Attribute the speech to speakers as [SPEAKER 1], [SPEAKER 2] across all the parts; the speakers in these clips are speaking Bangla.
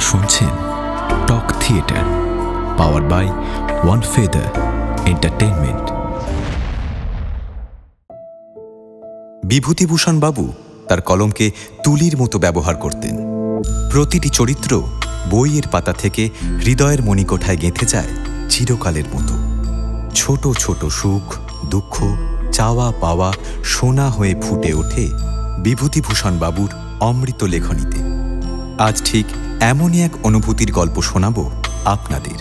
[SPEAKER 1] শুনছেন talk theatre, powered by one feather entertainment. Bibhutibhushan বাবু তার কলমকে তুলির মতো ব্যবহার করতেন। প্রতিটি চরিত্র বইয়ের পাতা থেকে হৃদয়ের মণিকোঠায় গেঁথে যায় চিরকালের মতো। ছোট ছোট সুখ দুঃখ, চাওয়া পাওয়া সোনা হয়ে ফুটে ওঠে বিভূতিভূষণ বাবুর অমৃত লেখনীতে। আজ ঠিক এমনই এক অনুভূতির গল্প শোনাব আপনাদের।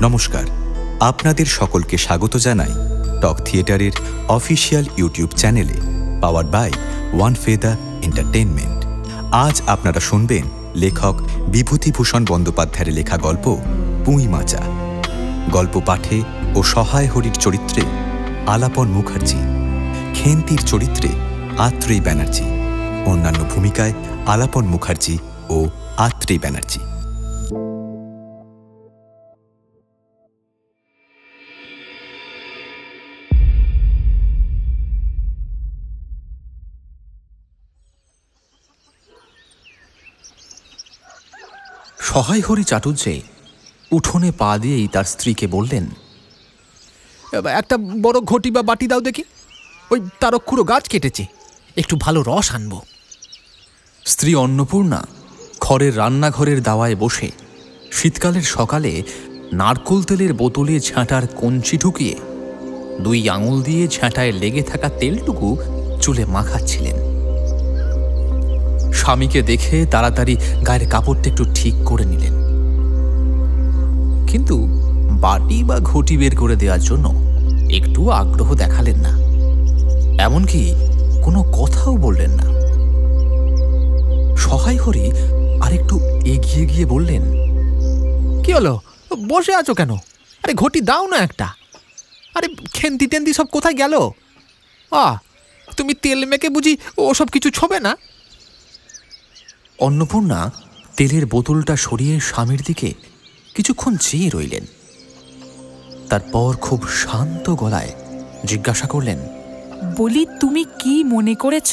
[SPEAKER 1] নমস্কার, আপনাদের সকলকে স্বাগত জানাই টক থিয়েটারের অফিসিয়াল ইউটিউব চ্যানেলে, powered by one feather Entertainment. আজ আপনারা শুনবেন লেখক বিভূতিভূষণ বন্দ্যোপাধ্যায়ের লেখা গল্প পুঁই মাচা। গল্প পাঠে ও সহায় হরির চরিত্রে আলাপন মুখার্জি, খেন্তির চরিত্রে আত্রেয় ব্যানার্জি, অন্যান্য ভূমিকায় আলাপন মুখার্জি ও আত্রেয় ব্যানার্জি।
[SPEAKER 2] সহায় হরি চাটুর্যে উঠোনে পা দিয়েই তার স্ত্রীকে বললেন,
[SPEAKER 3] একটা বড় ঘটি বা বাটি দাও দেখি, ওই তারকুড়ো গাছ কেটেছে, একটু ভালো রস আনবো।
[SPEAKER 2] স্ত্রী অন্নপূর্ণা খড়ের রান্নাঘরের দাওয়ায় বসে শীতকালের সকালে নারকোল তেলের বোতলে ঝাঁটার কঞ্চি ঢুকিয়ে 2 আঙুল দিয়ে ঝাঁটায় লেগে থাকা তেলটুকু চুলে মাখাচ্ছিলেন। স্বামীকে দেখে তাড়াতাড়ি গায়ের কাপড়টা একটু ঠিক করে নিলেন, কিন্তু বাটি বা ঘটি বের করে দেওয়ার জন্য একটু আগ্রহ দেখালেন না, এমনকি কোনো কথাও বললেন না। সহায় হরি আরেকটু এগিয়ে গিয়ে বললেন,
[SPEAKER 3] কি হলো, বসে আছো কেন? আরে ঘটি দাও না একটা। আরে খেন্তি টেন্দি সব কোথায় গেল? তুমি তেল মেখে বুঝি ওসব কিছু ছোবে না?
[SPEAKER 2] অন্নপূর্ণা তেলের বোতলটা সরিয়ে স্বামীর দিকে কিছুক্ষণ চেয়ে রইলেন। তারপর খুব শান্ত গলায় জিজ্ঞাসা করলেন,
[SPEAKER 4] বলি, তুমি কি মনে করেছ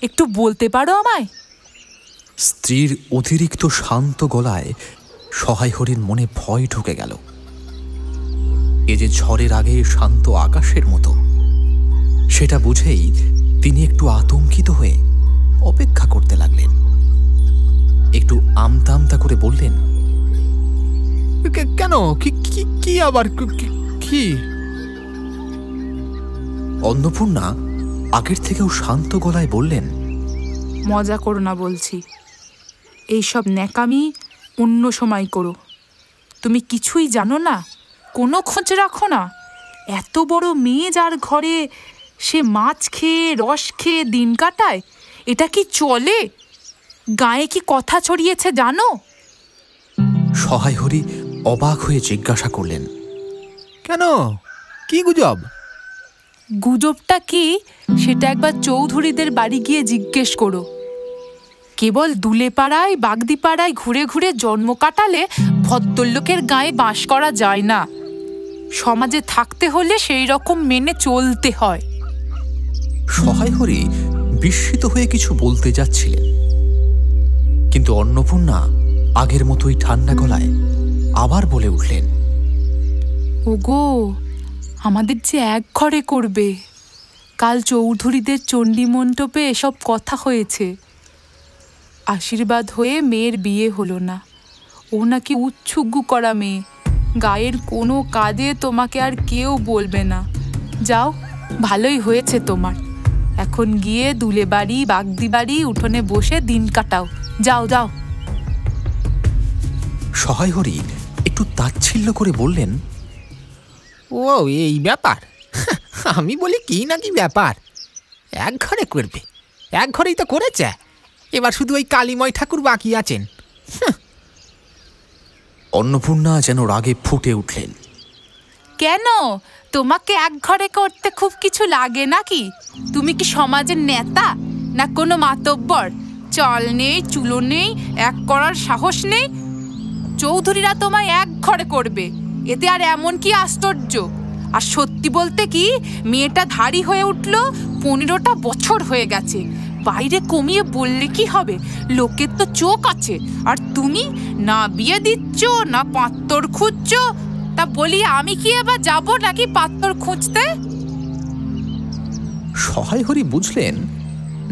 [SPEAKER 4] একটু বলতে পারো আমায়?
[SPEAKER 2] স্ত্রীর অতিরিক্ত শান্ত গলায় সহায় হরির মনে ভয় ঢুকে গেল। এ যে ঝড়ের আগে শান্ত আকাশের মতো, সেটা বুঝেই তিনি একটু আতঙ্কিত হয়ে অপেক্ষা করতে লাগলেন। একটু আমতা আমতা করে বললেন,
[SPEAKER 3] কেন? কি আবার কি?
[SPEAKER 2] অন্নপূর্ণা আগের থেকেও শান্ত গলায় বললেন,
[SPEAKER 4] মজা করো না বলছি, এইসব ন্যাকামি অন্য সময় করো। তুমি কিছুই জানো না, কোনো খোঁজ রাখো না। এত বড় মেয়ে যার ঘরে সে মাছ খেয়ে রস খেয়ে দিন কাটায়, এটা কি চলে? গায়ে কি কথা ছড়িয়েছে জানো?
[SPEAKER 2] সহায় হরি অবাক হয়ে জিজ্ঞাসা করলেন,
[SPEAKER 3] কেন? কি গুজব?
[SPEAKER 4] গুজবটা কি সেটা একবার চৌধুরীদের বাড়ি গিয়ে জিজ্ঞেস করো। কেবল দুলেপাড়ায় বাগদিপাড়ায় ঘুরে ঘুরে জন্ম কাটালে ভদ্রলোকের গায়ে বাস করা যায় না। সমাজে থাকতে হলে সেই রকম মেনে চলতে হয়।
[SPEAKER 2] সহায় হরি বিস্মিত হয়ে কিছু বলতে যাচ্ছিলেন, কিন্তু অন্নপূর্ণা আগের মতোই ঠান্ডা গলায় আবার বলে উঠলেন,
[SPEAKER 4] ওগো, আমাদের যে এক ঘরে করবে। কাল চৌধুরীদের চণ্ডী মণ্ডপে এসব কথা হয়েছে। আশীর্বাদ হয়ে মেয়ের বিয়ে হলো না। ও নাকি উচ্ছুগ্গু করা মেয়ে, গায়ের কোনো কাজে তোমাকে আর কেউ বলবে না। যাও, ভালোই হয়েছে তোমার। এখন গিয়ে দুলে বাড়ি বাগদি বাড়ি উঠোনে বসে দিন কাটাও। যাও যাও।
[SPEAKER 2] সহায় হরি একটু তাচ্ছিল্য করে বললেন,
[SPEAKER 3] ও এই ব্যাপার? আমি বলি কি নাকি ব্যাপার? এক ঘরে করবে, এক ঘরেই তো করেছে, এবার শুধু ওই কালীময় ঠাকুর বাকি আছেন।
[SPEAKER 2] অন্নপূর্ণা যেন রাগে ফুটে উঠলেন।
[SPEAKER 4] কেন? তোমাকে এক ঘরে করতে খুব কিছু লাগে নাকি? তুমি কি সমাজের নেতা না কোনো মাতব্বর? চাল নেই, চুলো নেই, এক করার সাহস নেই। চৌধুরীরা তোমায় এক ঘরে করবে, এতে আর এমন কি আশ্চর্য? আর সত্যি বলতে কি, মেয়েটা ধাড়ি হয়ে উঠল, 15টা বছর হয়ে গেছে। বাইরে কমিয়ে বললে কি হবে? লোকের তো চোখ আছে, আর তুমি না বিয়ে দিচ্ছ না পাত্তর খুঁজছ। তা বলি আমি কি এবার যাব নাকি পাত্তর খুঁজতে?
[SPEAKER 2] সহায় হরি বুঝলেন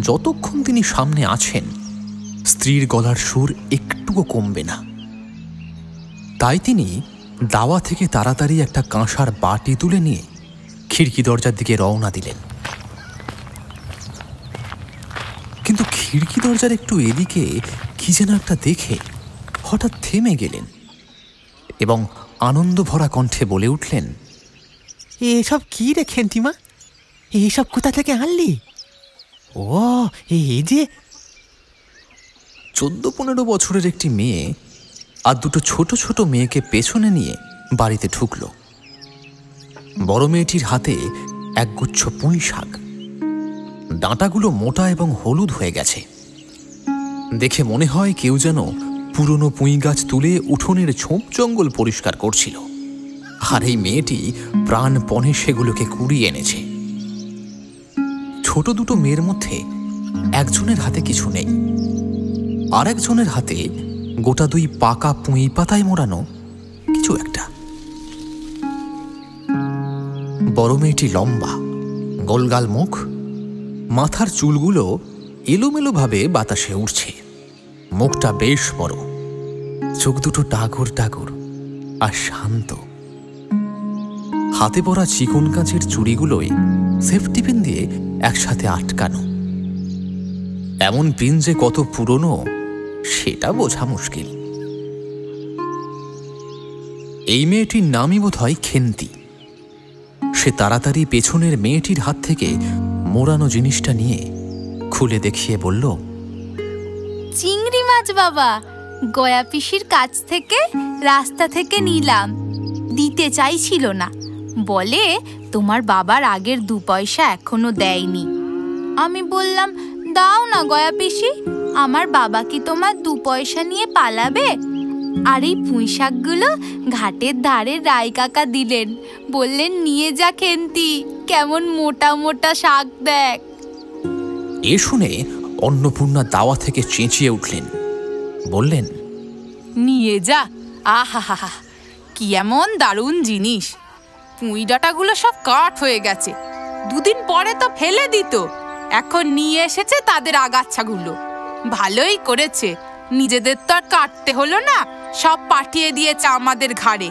[SPEAKER 2] যতক্ষণ তিনি সামনে আছেন স্ত্রীর গলার সুর একটুও কমবে না। তাই তিনি দাওয়া থেকে তাড়াতাড়ি একটা কাঁসার বাটি তুলে নিয়ে খিড়কি দরজার দিকে রওনা দিলেন। কিন্তু খিড়কি দরজার একটু এদিকে কি যেন একটা দেখে হঠাৎ থেমে গেলেন এবং আনন্দ ভরা কণ্ঠে বলে উঠলেন,
[SPEAKER 3] এসব কি রে খেন্তিমা? এইসব কোথা থেকে আনলি? ও এই যে
[SPEAKER 2] 14-15 বছরের একটি মেয়ে আর দুটো ছোট ছোট মেয়েকে পেছনে নিয়ে বাড়িতে ঢুকল। বড় মেয়েটির হাতে একগুচ্ছ পুঁই শাক। ডাঁটাগুলো মোটা এবং হলুদ হয়ে গেছে। দেখে মনে হয় কেউ যেন পুরনো পুঁই গাছ তুলে উঠোনের ঝোপ জঙ্গল পরিষ্কার করছিল, আর এই মেয়েটি প্রাণপণে সেগুলোকে কুড়িয়ে এনেছে। ছোট দুটো মেয়ের মধ্যে একজনের হাতে কিছু নেই, আর একজনের হাতে গোটা 2 পাকা পুঁই পাতায় মোড়ানো কিছু একটা। বড় মেয়েটি লম্বা, গোলগাল মুখ, মাথার চুলগুলো এলোমেলোভাবে বাতাসে উড়ছে। মুখটা বেশ বড়, চোখ দুটো টাগর টাগর আর শান্ত। হাতে পরা চিকন কাঁচের চুড়িগুলোয় সেফটি পিন দিয়ে একসাথে আটকানো। এমন পিন যে কত পুরনো সেটা বোঝা মুশকিল। এই মেয়েটির নামই বোধহয় খেন্তি। সে তাড়াতাড়ি পেছনের মেয়েটির হাত থেকে মোড়ানো জিনিসটা নিয়ে খুলে দেখিয়ে বলল,
[SPEAKER 5] চিংড়ি মাছ বাবা, গয়া পিসির কাছ থেকে রাস্তা থেকে নিলাম। দিতে চাইছিল না, বলে তোমার বাবার আগের 2 পয়সা এখনো দেয়নি। আমি বললাম, দাও না গয়া পিসি, আমার বাবা কি তোমার 2 পয়সা নিয়ে পালাবে? আর এই পুঁই শাকগুলো ঘাটের ধারে রায় কাকা দিলেন, বললেন নিয়ে যা খেন্তি, কেমন মোটা মোটা শাক দেখ।
[SPEAKER 2] এ শুনে অন্নপূর্ণা দাওয়া থেকে চেঁচিয়ে উঠলেন, বললেন,
[SPEAKER 4] নিয়ে যা। আহা হা হা, কি এমন দারুণ জিনিস! পুঁই ডাঁটাগুলো সব কাঠ হয়ে গেছে, 2 দিন পরে তো ফেলে দিত। এখন নিয়ে এসেছে তাদের আগাছাগুলো। ভালোই করেছে, নিজেদের তো আর কাটতে হলো না, সব পাঠিয়ে দিয়েছে আমাদের ঘাড়ে।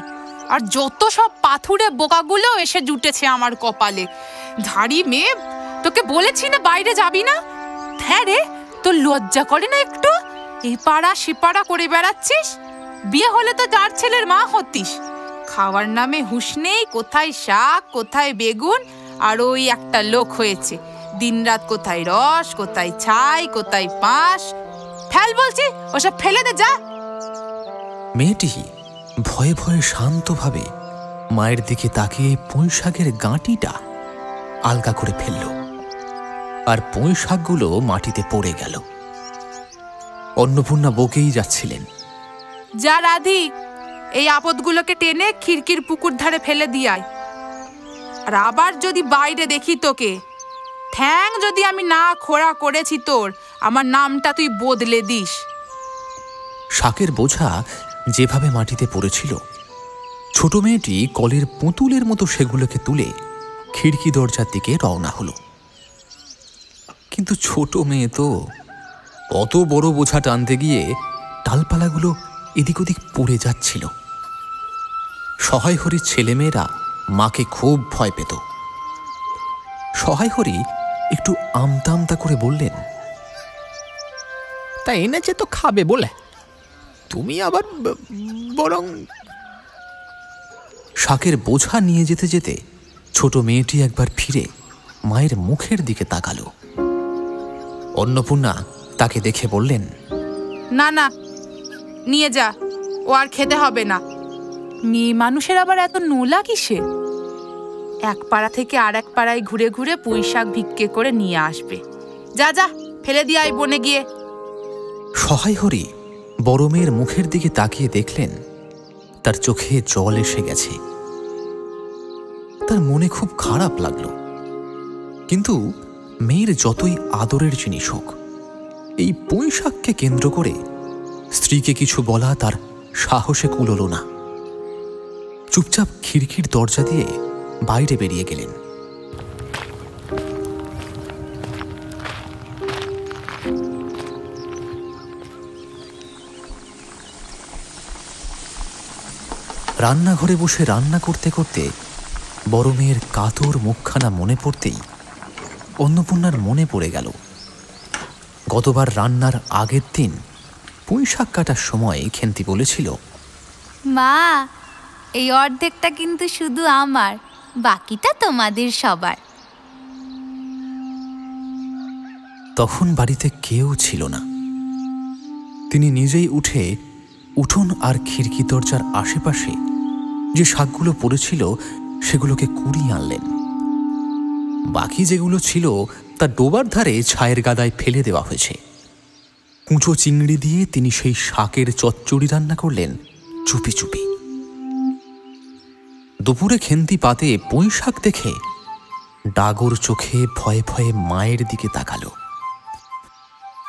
[SPEAKER 4] আর যত সব পাথুরে বোকাগুলো এসে জুটেছে আমার কপালে। ধাড়ি মেয়ে, তোকে বলেছি না বাইরে যাবি না? হ্যাঁ রে, তোর লজ্জা করে না একটু? এই পাড়া সে পাড়া করে বেড়াচ্ছিস। বিয়ে হলে তো যার ছেলের মা হতিস। খাওয়ার নামে হুঁশ নেই, কোথায় শাক কোথায় বেগুন, আর ওই একটা লোক হয়েছে, দিনরাত কোথায় রস কোথায় ছাই কোথায় পাঁশ। ফেল বলছি, ওসব ফেলে দে যা।
[SPEAKER 2] মেয়েটি ভয়ে ভয়ে শান্তভাবে মায়ের দিকে তাকিয়ে পুঁই শাকের গাঁটিটা আলগা করে ফেলল, আর পুঁই শাকগুলো মাটিতে পড়ে গেল। অন্নপূর্ণা বকেই যাচ্ছিলেন,
[SPEAKER 4] যা রাধি, এই আপদগুলোকে টেনে খিড়কির পুকুর ধারে ফেলে দিয়াই। আর আবার যদি বাইরে দেখি তোকে, ঠ্যাং যদি আমি না খোড়া করেছি তোর, আমার নামটা তুই বদলে দিস।
[SPEAKER 2] শাকের বোঝা যেভাবে মাটিতে পড়েছিল, ছোট মেয়েটি কলের পুতুলের মতো সেগুলোকে তুলে খিড়কি দরজার দিকে রওনা হলো। কিন্তু ছোট মেয়ে তো অত বড় বোঝা টানতে গিয়ে ডালপালাগুলো এদিক ওদিক পড়ে যাচ্ছিল। সহায় হরির ছেলেমেয়েরা মাকে খুব ভয় পেত। সহায় হরি একটু আমতা আমতা করে বললেন,
[SPEAKER 3] তা এনেছে তো খাবে বলে, তুমি আবার বরং।
[SPEAKER 2] শাকের বোঝা নিয়ে যেতে যেতে ছোট মেয়েটি একবার ফিরে মায়ের মুখের দিকে তাকালো। অন্নপূর্ণা তাকে দেখে বললেন,
[SPEAKER 4] না না, নিয়ে যা, ও আর খেতে হবে না। মেয়ে মানুষের আবার এত নোলা কিসে? এক পাড়া থেকে আর এক পাড়ায় ঘুরে ঘুরে পুঁই শাক ভিক্ষে করে নিয়ে আসবে। যা যা, ফেলে দিয়ে আয় বনে গিয়ে।
[SPEAKER 2] সহায় হরি বড় মেয়ের মুখের দিকে তাকিয়ে দেখলেন তার চোখে জল এসে গেছে। তার মনে খুব খারাপ লাগলো, কিন্তু মেয়ের যতই আদরের জিনিস হোক, এই পুঁই শাককে কেন্দ্র করে স্ত্রীকে কিছু বলা তার সাহসে কুলোল না। চুপচাপ খিড়কির দরজা দিয়ে বাইরে বেরিয়ে গেলেন। রান্নাঘরে বসে রান্না করতে করতে বড় মেয়ের কাতর মুখখানা মনে পড়তেই অন্নপূর্ণার মনে পড়ে গেল গতবার রান্নার আগের দিন পুঁই শাক কাটার সময় খেন্তি বলেছিল,
[SPEAKER 5] মা, এই অর্ধেকটা কিন্তু শুধু আমার, বাকিটা তোমাদের সবার।
[SPEAKER 2] তখন বাড়িতে কেউ ছিল না। তিনি নিজেই উঠে উঠোন আর খিড়কি দরজার আশেপাশে যে শাকগুলো পড়েছিল সেগুলোকে কুড়িয়ে আনলেন। বাকি যেগুলো ছিল তা ডোবার ধারে ছায়ের গাদায় ফেলে দেওয়া হয়েছে। কুঁচো চিংড়ি দিয়ে তিনি সেই শাকের চচ্চড়ি রান্না করলেন চুপি চুপি। দুপুরে খেন্তি পাতে পুঁই শাক দেখে ডাগর চোখে ভয়ে ভয়ে মায়ের দিকে তাকালো।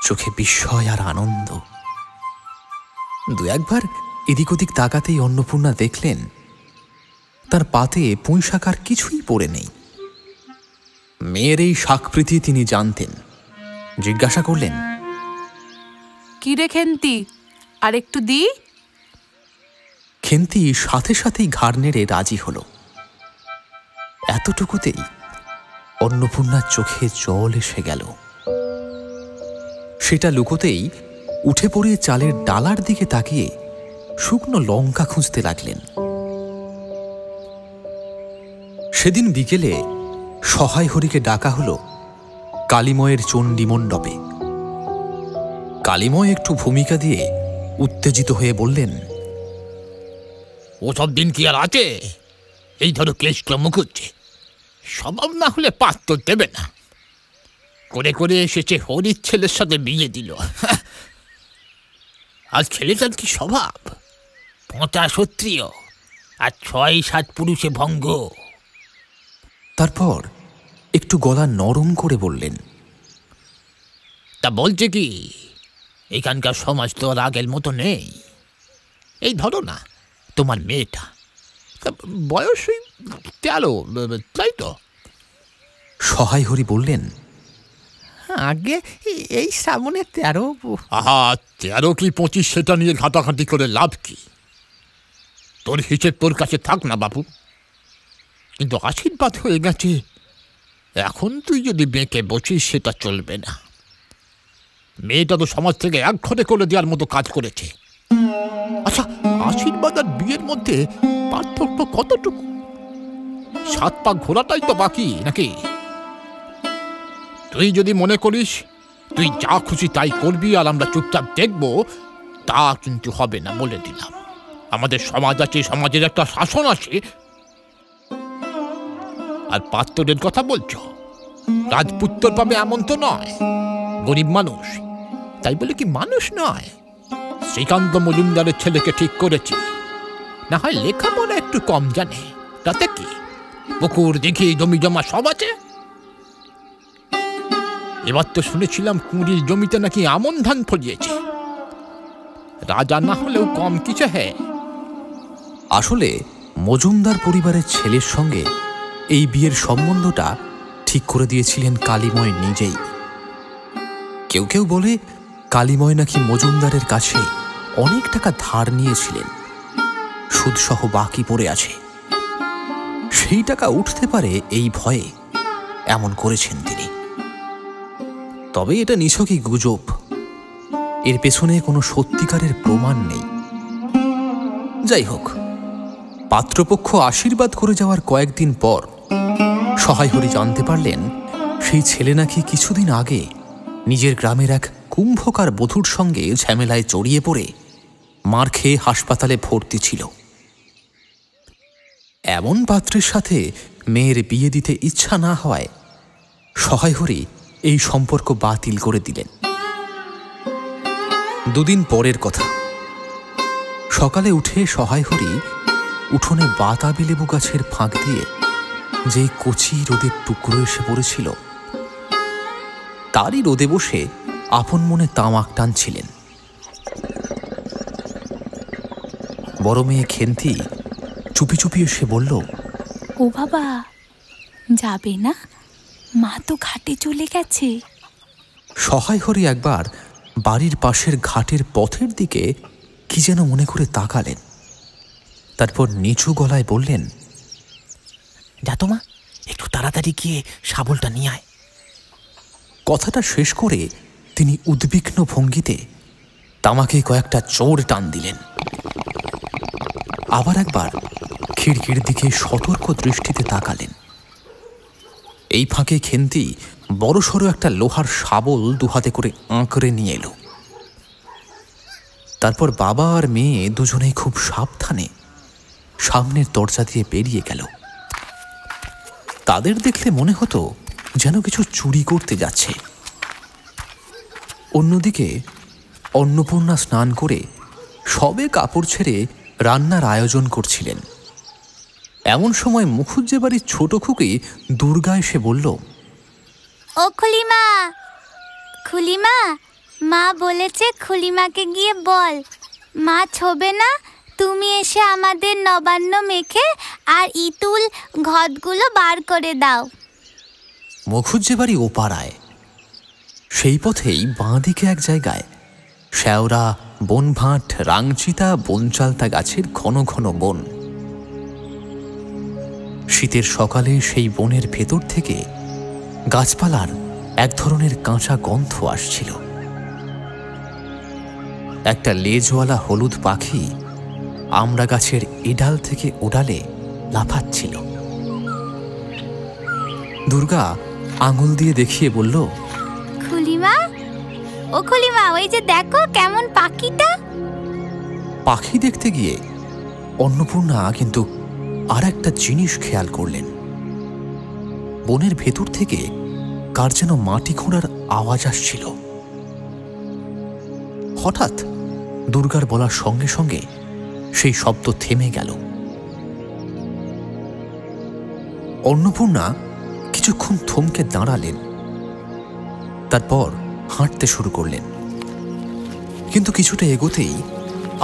[SPEAKER 2] চোখে বিস্ময় আর আনন্দ। দু একবার এদিক ওদিক তাকাতেই অন্নপূর্ণা দেখলেন তার পাতে পুঁই শাক আর কিছুই পড়ে নেই। মেয়ের এই শাকপ্রীতি তিনি জানতেন। জিজ্ঞাসা করলেন,
[SPEAKER 4] কি রে খেন্তি, আর একটু দি?
[SPEAKER 2] খেন্তি সাথে সাথেই ঘাড় নেড়ে রাজি হল। এতটুকুতেই অন্নপূর্ণার চোখে জল এসে গেল। সেটা লুকোতেই উঠে পড়ে চালের ডালার দিকে তাকিয়ে শুকনো লঙ্কা খুঁজতে লাগলেন। সেদিন বিকেলে সহায় হরিকে ডাকা হলো কালীময়ের চণ্ডী মণ্ডপে। কালীময় একটু ভূমিকা দিয়ে উত্তেজিত হয়ে বললেন,
[SPEAKER 3] ওসব দিন কি আর আছে? এই ধরো ক্লেশক্রম করছে, স্বভাব না হলে পাত্র দেবে না। করে করে এসেছে হরির ছেলের সাথে বিয়ে দিল। আজ ছেলেটার কি স্বভাব, ৫ ক্ষত্রিয় আর ৬-৭ পুরুষে ভঙ্গ।
[SPEAKER 2] তারপর একটু গলা নরম করে বললেন,
[SPEAKER 3] তা বলছে কি, এখানকার সমাজ তো আর আগের মতো নেই। এই ধরো না তোমার মেয়েটা, বয়স 13, তাই তো?
[SPEAKER 2] সহায় হরি বললেন,
[SPEAKER 3] আগে এই শ্রাবণে 13। আহা, 13 কি 25 সেটা নিয়ে ঘাটাঘাটি করে লাভ কি? তোর হিসেব তোর কাছে থাক না বাবু। কিন্তু আশীর্বাদ হয়ে গেছে, এখন তুই যদি বেঁকে বসিস সেটা চলবে না। মেয়েটা তো সমাজ থেকে এক ঘরে করে দেওয়ার মতো কাজ করেছে। আচ্ছা, আশীর্বাদ আর বিয়ের মধ্যে পার্থক্য কতটুকু? 7 পা ঘোরাটাই তো বাকি, নাকি? তুই যদি মনে করিস তুই যা খুশি তাই করবি আর আমরা চুপচাপ দেখব, তা কিন্তু হবে না, বলে দিলাম। আমাদের সমাজ আছে, সমাজের একটা শাসন আছে। আর পাত্রের কথা বলছ, রাজপুত্র পাবে এমন তো নয়। গরিব মানুষ, তাই বলে কি মানুষ নয়? শ্রীকান্ত মজুমদারের ছেলেকে ঠিক করেছি। না হয় লেখাপড়া একটু কম জানে, তাতে কি? পুকুর দেখি জমি জমা সব আছে। এবার তো শুনেছিলাম কুঁড়ির জমিতে নাকি আমন ধান ফলিয়েছে। রাজা না হলেও কম কিছু। হ্যাঁ,
[SPEAKER 2] আসলে মজুমদার পরিবারের ছেলের সঙ্গে এই বিয়ের সম্বন্ধটা ঠিক করে দিয়েছিলেন কালীময় নিজেই। কেউ কেউ বলে কালীময় নাকি মজুমদারের কাছে অনেক টাকা ধার নিয়েছিলেন, সুদসহ বাকি পড়ে আছে। সেই টাকা উঠতে পারে এই ভয়ে এমন করেছেন তিনি। তবে এটা নিছকই গুজব, এর পেছনে কোনো সত্যিকারের প্রমাণ নেই। যাই হোক, পাত্রপক্ষ আশীর্বাদ করে যাওয়ার কয়েকদিন পর সহায় হরি জানতে পারলেন সেই ছেলে নাকি কিছুদিন আগে নিজের গ্রামের এক কুম্ভকার বধূর সঙ্গে ঝামেলায় জড়িয়ে পড়ে মার খেয়ে হাসপাতালে ভর্তি ছিল। এমন পাত্রের সাথে মেয়ের বিয়ে দিতে ইচ্ছা না হওয়ায় সহায় হরি এই সম্পর্ক বাতিল করে দিলেন। দুদিন পরের কথা, সকালে উঠে সহায় হরি উঠোনে বাতাবি লেবু গাছের ফাঁক দিয়ে যে কচি রোদের টুকরো এসে পড়েছিল তারই রোদে বসে আপন মনে তামাক টানছিলেন। বড় মেয়ে খেন্তি চুপি চুপি এসে বলল,
[SPEAKER 5] ও বাবা, যাবে না? মা তো ঘাটে চলে গেছে।
[SPEAKER 2] সহায় হরি একবার বাড়ির পাশের ঘাটের পথের দিকে কি যেন মনে করে তাকালেন। তারপর নিচু গলায় বললেন,
[SPEAKER 6] যা তো মা, একটু তাড়াতাড়ি গিয়ে শাবলটা নিয়ে আয়।
[SPEAKER 2] কথাটা শেষ করে তিনি উদ্বিগ্ন ভঙ্গিতে তামাকে কয়েকটা চোর টান দিলেন। আবার একবার খিড়কির দিকে সতর্ক দৃষ্টিতে তাকালেন। এই ফাঁকে খেন্তি বড়সড় একটা লোহার শাবল দুহাতে করে আঁকড়ে নিয়ে এলো। তারপর বাবা আর মেয়ে দুজনেই খুব সাবধানে সামনের দরজা দিয়ে বেরিয়ে গেল। তাদের দেখলে মনে হতো যেন কিছু চুরি করতে যাচ্ছে। অন্যদিকে অন্নপূর্ণা স্নান করে সবে কাপড় ছেড়ে রান্নার আয়োজন করছিলেন। এমন সময় মুখুজ্জে বাড়ির ছোট খুকি দুর্গা এসে বলল,
[SPEAKER 5] ও খুলিমা, খুলিমা, মা বলেছে খুলিমাকে গিয়ে বল, মা ছোবে না, তুমি এসে আমাদের নবান্ন মেখে আর ইতুল ঘটগুলো বার করে দাও।
[SPEAKER 2] মুখুজ্জে বাড়ি ও পাড়ায়। সেই পথেই বাঁ দিকে এক জায়গায় শ্যাওরা, বনভাট, রাংচিতা, বনচালতা গাছের ঘন ঘন বন। শীতের সকালে সেই বনের ভেতর থেকে গাছপালার এক ধরনের কাঁচা গন্ধ আসছিল। একটা লেজওয়ালা হলুদ পাখি আমড়া গাছের এডাল থেকে ওডালে লাফাচ্ছিল। দুর্গা আঙুল দিয়ে দেখিয়ে বলল,
[SPEAKER 5] খুলিমা, ও খুলিমা, ওই যে দেখো কেমন পাখিটা।
[SPEAKER 2] পাখি দেখতে গিয়ে অন্নপূর্ণা কিন্তু আর একটা জিনিস খেয়াল করলেন। বনের ভেতর থেকে কার যেন মাটি খোঁড়ার আওয়াজ আসছিল। হঠাৎ দুর্গার বলার সঙ্গে সঙ্গে সেই শব্দ থেমে গেল। অন্নপূর্ণা কিছুক্ষণ থমকে দাঁড়ালেন, তারপর হাঁটতে শুরু করলেন। কিন্তু কিছুটা এগোতেই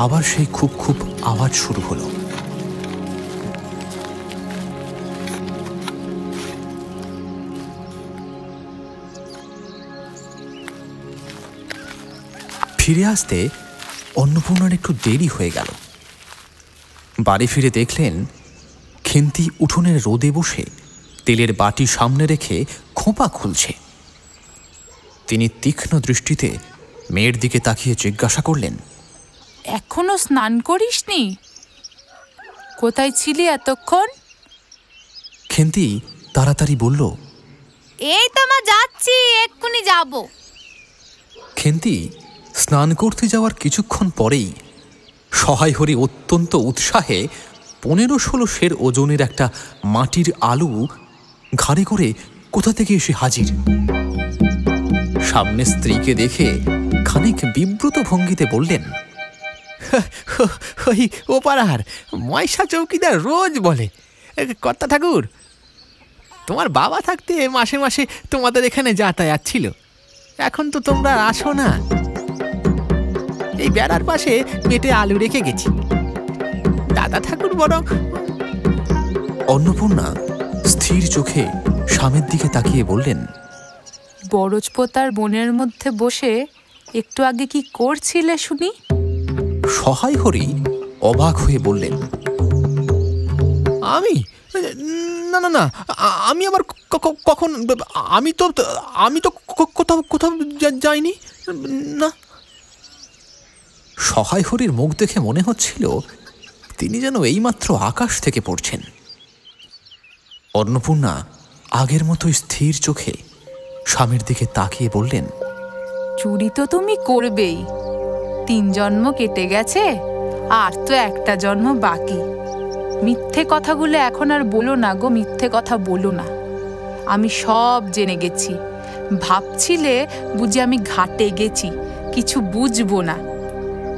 [SPEAKER 2] আবার সেই খুব খুব আওয়াজ শুরু হলো। ফিরে আসতে অন্নপূর্ণার একটু দেরি হয়ে গেল। বাড়ি ফিরে দেখলেন খেন্তি উঠোনের রোদে বসে তেলের বাটি সামনে রেখে খোঁপা খুলছে। তিনি তীক্ষ্ণ দৃষ্টিতে মেয়ের দিকে তাকিয়ে জিজ্ঞাসা করলেন,
[SPEAKER 4] এখনো স্নান করিসনি? কোথায় ছিলি এতক্ষণ?
[SPEAKER 2] খেন্তি তাড়াতাড়ি বলল,
[SPEAKER 5] এই তো মা যাচ্ছি, এক্ষুনি যাব।
[SPEAKER 2] খেন্তি স্নান করতে যাওয়ার কিছুক্ষণ পরেই সহায় হরি অত্যন্ত উৎসাহে 15-16 সের ওজনের একটা মাটির আলু ঘাড়ে করে কোথা থেকে এসে হাজির। সামনে স্ত্রীকে দেখে খানিক বিব্রত ভঙ্গিতে বললেন,
[SPEAKER 6] ওই ও পাড়ার ময়সা চৌকিদার রোজ বলে, কর্তা ঠাকুর, তোমার বাবা থাকতে মাসে মাসে তোমাদের এখানে যাতায়াত ছিল, এখন তো তোমরা আসো না। এই বেড়ার পাশে পেটে আলু রেখে গেছি, দাদা ঠাকুর বরং।
[SPEAKER 2] অন্নপূর্ণা স্থির চোখে স্বামীর দিকে তাকিয়ে বললেন,
[SPEAKER 4] বরজপোতার বনের মধ্যে বসে একটু আগে কি করছিলে শুনি?
[SPEAKER 2] সহায় হরি অবাক হয়ে বললেন,
[SPEAKER 6] আমি? না না না, আমি আবার কখন? আমি তো কোথাও কোথাও যাইনি না।
[SPEAKER 2] সহায় হরির মুখ দেখে মনে হচ্ছিল তিনি যেন এইমাত্র আকাশ থেকে পড়ছেন। অন্নপূর্ণা আগের মতোই স্থির চোখে স্বামীর দিকে তাকিয়ে বললেন,
[SPEAKER 4] চুরি তো তুমি করবেই, 3 জন্ম কেটে গেছে, আর তো একটা জন্ম বাকি। মিথ্যে কথাগুলো এখন আর বলো না গো, মিথ্যে কথা বলো না। আমি সব জেনে গেছি। ভাবছিলে বুঝি আমি ঘাটে গেছি, কিছু বুঝবো না।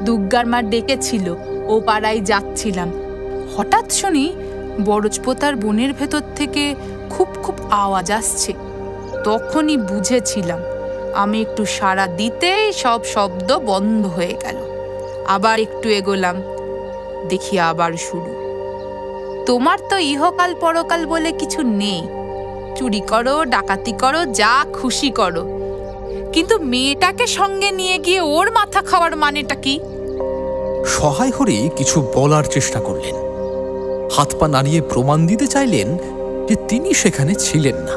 [SPEAKER 4] দুর্গার মা ডেকেছিল, ও পাড়ায় যাচ্ছিলাম, হঠাৎ শুনি বরজপোতার বনের ভেতর থেকে খুব খুব আওয়াজ আসছে। তখনই বুঝেছিলাম আমি একটু সাড়া দিতেই সব শব্দ বন্ধ হয়ে গেল। আবার একটু এগোলাম, দেখি আবার শুরু। তোমার তো ইহকাল পরকাল বলে কিছু নেই, চুরি করো, ডাকাতি করো, যা খুশি করো, কিন্তু মেয়েটাকে সঙ্গে নিয়ে গিয়ে ওর মাথা খাওয়ার মানেটা কি?
[SPEAKER 2] সহায় হরি কিছু বলার চেষ্টা করলেন, হাত পা নাড়িয়ে প্রমাণ দিতে চাইলেন যে তিনি সেখানে ছিলেন না,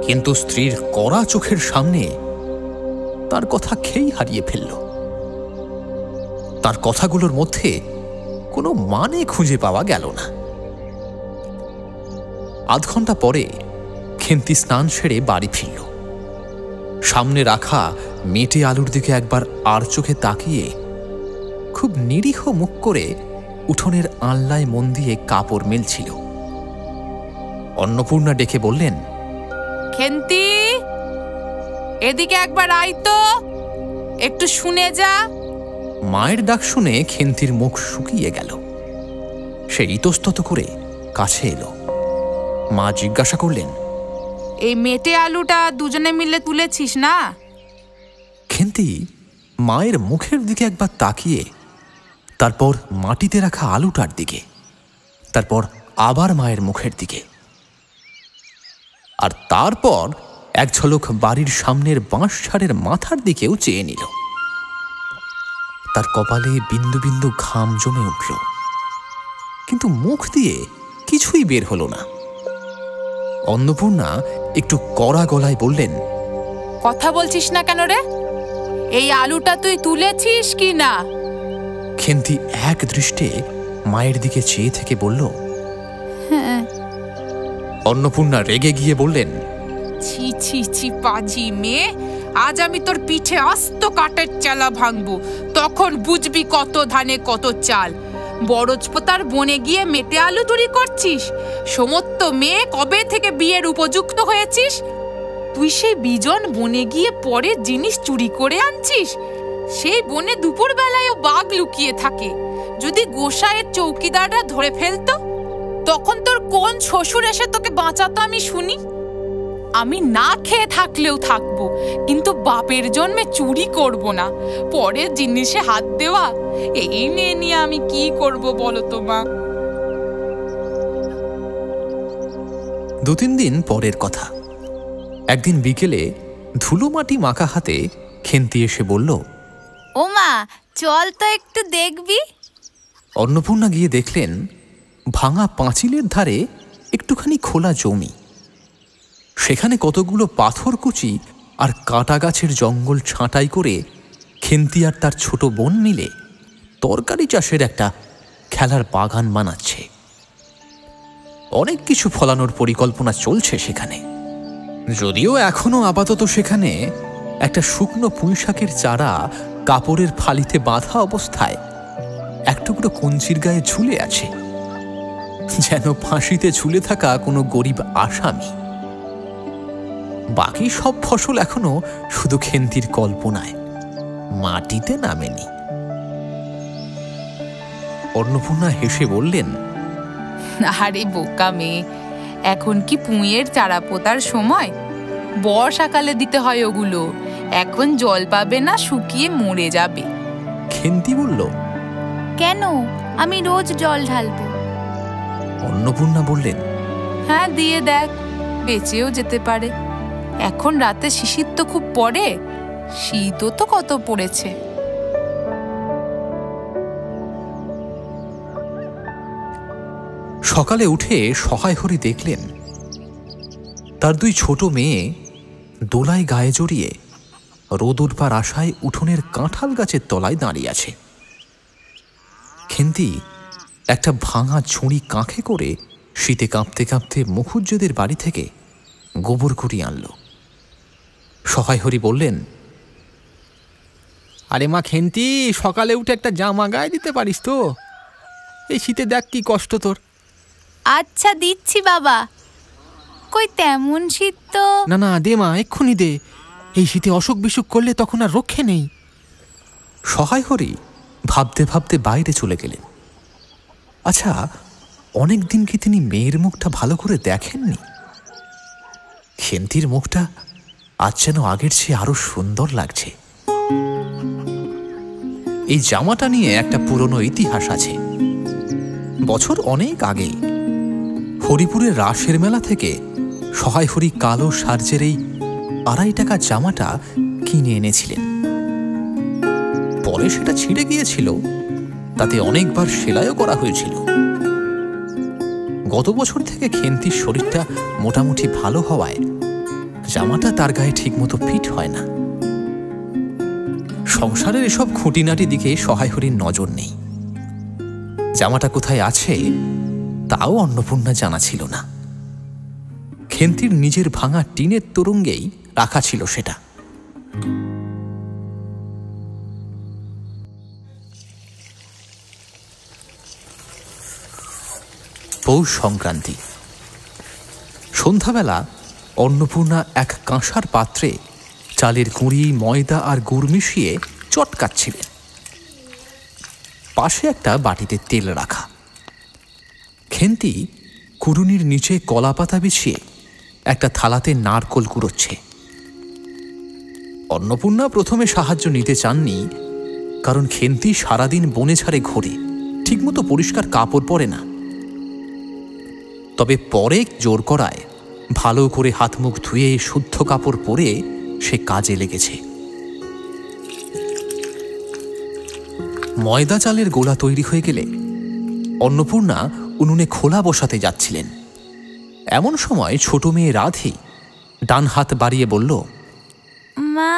[SPEAKER 2] কিন্তু স্ত্রীর কড়া চোখের সামনে তার কথা খেই হারিয়ে ফেলল। তার কথাগুলোর মধ্যে কোনো মানে খুঁজে পাওয়া গেল না। আধ ঘন্টা পরে খেন্তি স্নান সেরে বাড়ি ফিরল। সামনে রাখা মেটে আলুর দিকে একবার আর চোখে তাকিয়ে খুব নিরীহ মুখ করে উঠোনের আনলায় মন দিয়ে কাপড় মেলছিল। অন্নপূর্ণা ডেকে বললেন,
[SPEAKER 4] খেন্তি, এদিকে একবার আয় তো, একটু শুনে যা।
[SPEAKER 2] মায়ের ডাক শুনে খেন্তির মুখ শুকিয়ে গেল। সে ইতস্তত করে কাছে এলো। মা জিজ্ঞাসা করলেন,
[SPEAKER 4] এই মেটে আলুটা দুজনে মিলে তুলেছিস না?
[SPEAKER 2] খেন্তি মায়ের মুখের দিকে একবার তাকিয়ে তারপর মাটিতে রাখা আলুটার দিকে, তারপর আবার মায়ের মুখের দিকে, আর তারপর এক ঝলক বাড়ির সামনের বাঁশঝাড়ের মাথার দিকেও চেয়ে নিল। তার কপালে বিন্দু বিন্দু ঘাম জমে উঠল, কিন্তু মুখ দিয়ে কিছুই বের হলো না। অন্নপূর্ণা একটু কড়া গলায় বললেন,
[SPEAKER 4] কথা বলছিস না কেন রে? এই আলুটা তুই তুলেছিস কি না?
[SPEAKER 2] খেন্তি এক দৃষ্টে মায়ের দিকে চেয়ে থেকে বলল,
[SPEAKER 4] হ্যাঁ।
[SPEAKER 2] অন্নপূর্ণা রেগে গিয়ে বললেন,
[SPEAKER 4] ছি ছি ছি পাজি মেয়ে, আজ আমি তোর পিঠে আস্ত কাঠের চালা ভাঙবো, তখন বুঝবি কত ধানে কত চাল। বরজপোতার বনে গিয়ে মেটে আলু চুরি করছিস? সমস্ত মেয়ে কবে থেকে বিয়ের উপযুক্ত হয়েছিস? তুই সেই বিজন বনে গিয়ে পরের জিনিস চুরি করে আনছিস? সেই বনে দুপুর বেলায়ও বাঘ লুকিয়ে থাকে, যদি গোসাইয়ের চৌকিদাররা ধরে ফেলতো, তখন তোর কোন শ্বশুর এসে তোকে বাঁচাতো আমি শুনি? আমি না খেয়ে থাকলেও থাকবো, কিন্তু বাপের জন্মে চুরি করব না, পরের জিনিসে হাত দেওয়া, এই মেয়ে নিয়ে আমি কি করব বলো তো মা?
[SPEAKER 2] 2-3 দিন পরের কথা। একদিন বিকেলে ধুলো মাটি মাখা হাতে খেন্তি এসে বলল,
[SPEAKER 5] ও মা, চল তো একটু দেখবি।
[SPEAKER 2] অন্নপূর্ণা গিয়ে দেখলেন ভাঙা পাঁচিলের ধারে একটুখানি খোলা জমি। সেখানে কতগুলো পাথরকুচি আর কাঁটা গাছের জঙ্গল ছাঁটাই করে খেন্তি আর তার ছোট বোন মিলে তরকারি চাষের একটা খেলার বাগান বানাচ্ছে। অনেক কিছু ফলানোর পরিকল্পনা চলছে সেখানে, যদিও এখনো আপাতত সেখানে একটা শুকনো পুঁইশাকের চারা কাপড়ের ফালিতে বাঁধা অবস্থায় এক টুকরো কঞ্চির গায়ে ঝুলে আছে, যেন ফাঁসিতে ঝুলে থাকা কোনো গরিব আসামি। বাকি সব ফসল এখনো শুধু খেন্তির কল্পনায়, মাটিতে নামেনি। অন্নপূর্ণা হেসে বললেন,
[SPEAKER 4] আরে বোকা মেয়ে, এখন কি পুঁইয়ের চারা পোতার সময়? বর্ষাকালে দিতে হয় ওগুলো, এখন জল পাবে না, শুকিয়ে মরে যাবে।
[SPEAKER 2] খেন্তি বলল,
[SPEAKER 5] কেন? আমি রোজ জল ঢালবো।
[SPEAKER 2] অন্নপূর্ণা বললেন,
[SPEAKER 4] হ্যাঁ, দিয়ে দেখ, বেঁচেও যেতে পারে। এখন রাতে শিশির তো খুব পড়ে, শীতও তো কত পড়েছে।
[SPEAKER 2] সকালে উঠে সহায় হরি দেখলেন তার 2 ছোট মেয়ে দোলায় গায়ে জড়িয়ে রোদ উঠবার আশায় উঠোনের কাঁঠাল গাছের তলায় দাঁড়িয়ে আছে। খেন্তি একটা ভাঙা ঝুড়ি কাঁখে করে শীতে কাঁপতে কাঁপতে মুখুজ্জেদের বাড়ি থেকে গোবর কুড়িয়ে আনল। সহায় হরি বললেন,
[SPEAKER 6] আরে মা খেন্তি, সকালে উঠে একটা জামা গায়ে দিতে পারিস তো? এই শীতে দেখ কি কষ্ট তোর।
[SPEAKER 5] আচ্ছা দিচ্ছি বাবা। কই তেমন শীত তো।
[SPEAKER 6] না না, দে মা, এক্ষুনি দে। এই শীতে অসুখ বিসুখ করলে তখন আর রক্ষে নেই।
[SPEAKER 2] সহায় হরি ভাবতে ভাবতে বাইরে চলে গেলেন। আচ্ছা, অনেক দিন কি তিনি মেয়ের মুখটা ভালো করে দেখেননি? খেন্তির মুখটা আজ যেন আগের চেয়ে আরো সুন্দর লাগছে। এই জামাটা নিয়ে একটা পুরনো ইতিহাস আছে। বছর অনেক আগে হরিপুরের রাসের মেলা থেকে সহায় হরি কালো সার্জের এই 2.5 টাকা জামাটা কিনে এনেছিলেন। পরে সেটা ছিঁড়ে গিয়েছিল, তাতে অনেকবার সেলাইও করা হয়েছিল। গত বছর থেকে খেন্তির শরীরটা মোটামুটি ভালো হওয়ায় জামাটা তার গায়ে ঠিকমতো ফিট হয় না। সংসারের এসব খুঁটিনাটি দিকে সহায় হরির নজর নেই। জামাটা কোথায় আছে তাও অন্নপূর্ণা জানা ছিল না। খেন্তির নিজের ভাঙা টিনের তোরঙ্গেই রাখা ছিল সেটা। পৌষ সংক্রান্তি। সন্ধ্যাবেলা অন্নপূর্ণা এক কাঁসার পাত্রে চালের গুঁড়ি, ময়দা আর গুড় মিশিয়ে চটকাচ্ছিলেন। পাশে একটা বাটিতে তেল রাখা। খেন্তি কুড়ুনির নিচে কলা পাতা বিছিয়ে একটা থালাতে নারকোল কুড়োচ্ছে। অন্নপূর্ণা প্রথমে সাহায্য নিতে চাননি, কারণ খেন্তি সারাদিন বনে ঝাড়ে ঘোরে, ঠিকমতো পরিষ্কার কাপড় পরে না। তবে পরে জোর করায় ভালো করে হাত মুখ ধুয়ে শুদ্ধ কাপড় পরে সে কাজে লেগেছে। ময়দা চালের গোলা তৈরি হয়ে গেলে অন্নপূর্ণা উনুনে খোলা বসাতে যাচ্ছিলেন। এমন সময় ছোট মেয়ে রাধি ডান হাত বাড়িয়ে বলল,
[SPEAKER 5] মা,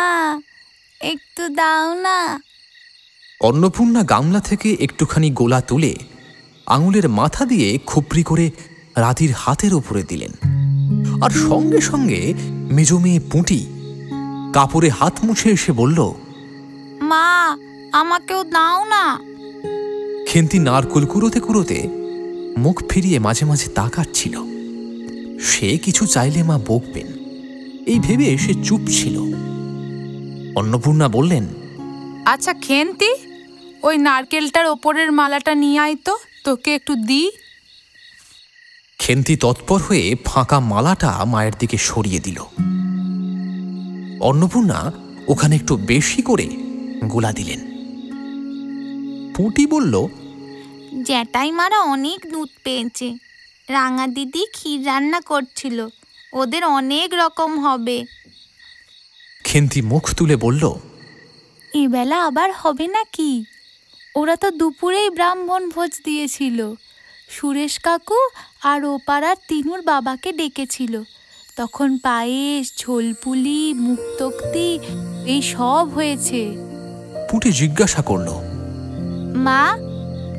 [SPEAKER 5] একটু দাও না।
[SPEAKER 2] অন্নপূর্ণা গামলা থেকে একটুখানি গোলা তুলে আঙুলের মাথা দিয়ে খুপড়ি করে রাধির হাতের উপরে দিলেন। আর সঙ্গে সঙ্গে মেজো মেয়ে পুঁটি কাপড়ে হাত মুছে এসে বলল,
[SPEAKER 5] মা, আমাকেও দাও না।
[SPEAKER 2] খেন্তি নারকোল কুড়োতে কুড়োতে মুখ ফিরিয়ে মাঝে মাঝে তাকাচ্ছিল। সে কিছু চাইলে মা বকবেন এই ভেবে সে চুপ ছিল। অন্নপূর্ণা বললেন,
[SPEAKER 4] আচ্ছা খেন্তি, ওই নারকেলটার ওপরের মালাটা নিয়ে আয় তো, তোকে একটু দিই।
[SPEAKER 2] খেন্তি তৎপর হয়ে ফাঁকা মালাটা মায়ের দিকে সরিয়ে দিল। অন্নপূর্ণা ওখানে একটু বেশি করে গোলা দিলেন। পুঁটি বলল,
[SPEAKER 5] জ্যাঠাই মারা অনেক দুধ পেয়েছে। রাঙা দিদি ক্ষীর রান্না করছিল, ওদের অনেক রকম হবে।
[SPEAKER 2] খেন্তি মুখ তুলে বলল,
[SPEAKER 5] এবেলা আবার হবে নাকি? ওরা তো দুপুরেই ব্রাহ্মণ ভোজ দিয়েছিল। সুরেশ কাকু আর ওপাড়ার তিনুর বাবাকে ডেকেছিল। তখন পায়েস, ঝোলপুলি, মুক্তক্তি এই সব হয়েছে।
[SPEAKER 2] পুঁটি জিজ্ঞাসা করল,
[SPEAKER 5] মা,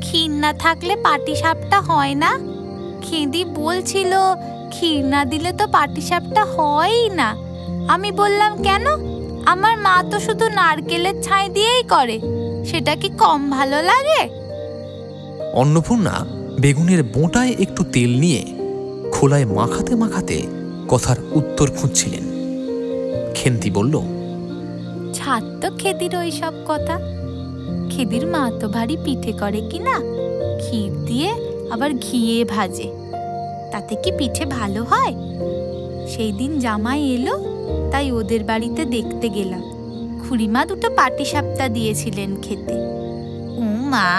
[SPEAKER 5] ক্ষীর না থাকলে পাটিসাপটা হয় না? খেদি বলছিল ক্ষীর না দিলে তো পাটিসাপটা হয়ই না। আমি বললাম, কেন? আমার মা তো শুধু নারকেলের ছাই দিয়েই করে, সেটা কি কম ভালো লাগে?
[SPEAKER 2] অন্নপূর্ণা বেগুনের বোঁটায় একটু তেল নিয়ে খোলায় মাখাতে মাখাতে কথার উত্তর খুঁজছিলেন। খেন্তি বলল,
[SPEAKER 5] ছাড় তো খেদির ওই সব কথা। খেদির মা তো ভারী পিঠে করে কিনা, ক্ষীর দিয়ে আবার ঘিয়ে ভাজে। তাতে কি পিঠে ভালো হয়? সেই দিন জামাই এলো, তাই ওদের বাড়িতে দেখতে গেলাম। খুড়িমা দুটো পাটিসাপটা দিয়েছিলেন খেতে। ও মা,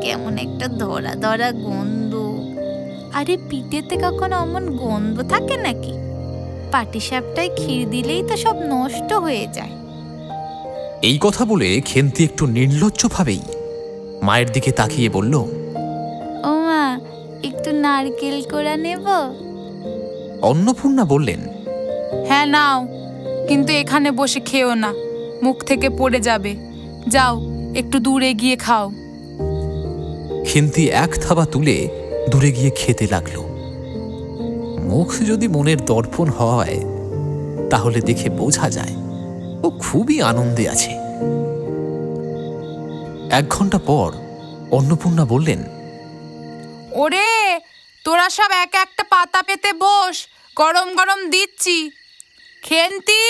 [SPEAKER 5] কেমন একটা ধরা ধরা গন্ধ। আরে পিঠেতে কখনো অমন গন্ধ থাকে নাকি? পাটিসাপটায় ক্ষীর দিলেই তো সব নষ্ট হয়ে যায়।
[SPEAKER 2] এই কথা বলে খেন্তি একটু নির্লজ্জভাবেই মায়ের দিকে তাকিয়ে বলল,
[SPEAKER 5] ও মা, একটু নারকেল কোড়া নেব?
[SPEAKER 2] অন্নপূর্ণা বললেন,
[SPEAKER 4] হ্যাঁ নাও, কিন্তু এখানে বসে খেও না, মুখ থেকে পড়ে যাবে। যাও, একটু দূরে গিয়ে খাও।
[SPEAKER 2] খেন্তি এক থাবা তুলে দূরে গিয়ে খেতে লাগল। মুখ যদি মনের দর্পণ হয় তাহলে দেখে বোঝা যায় ও খুবই আনন্দে আছে। 1 ঘন্টা পর অন্নপূর্ণা বললেন,
[SPEAKER 4] ওরে, তোরা সব এক একটা পাতা পেতে বস, গরম গরম দিচ্ছি। খেন্তি,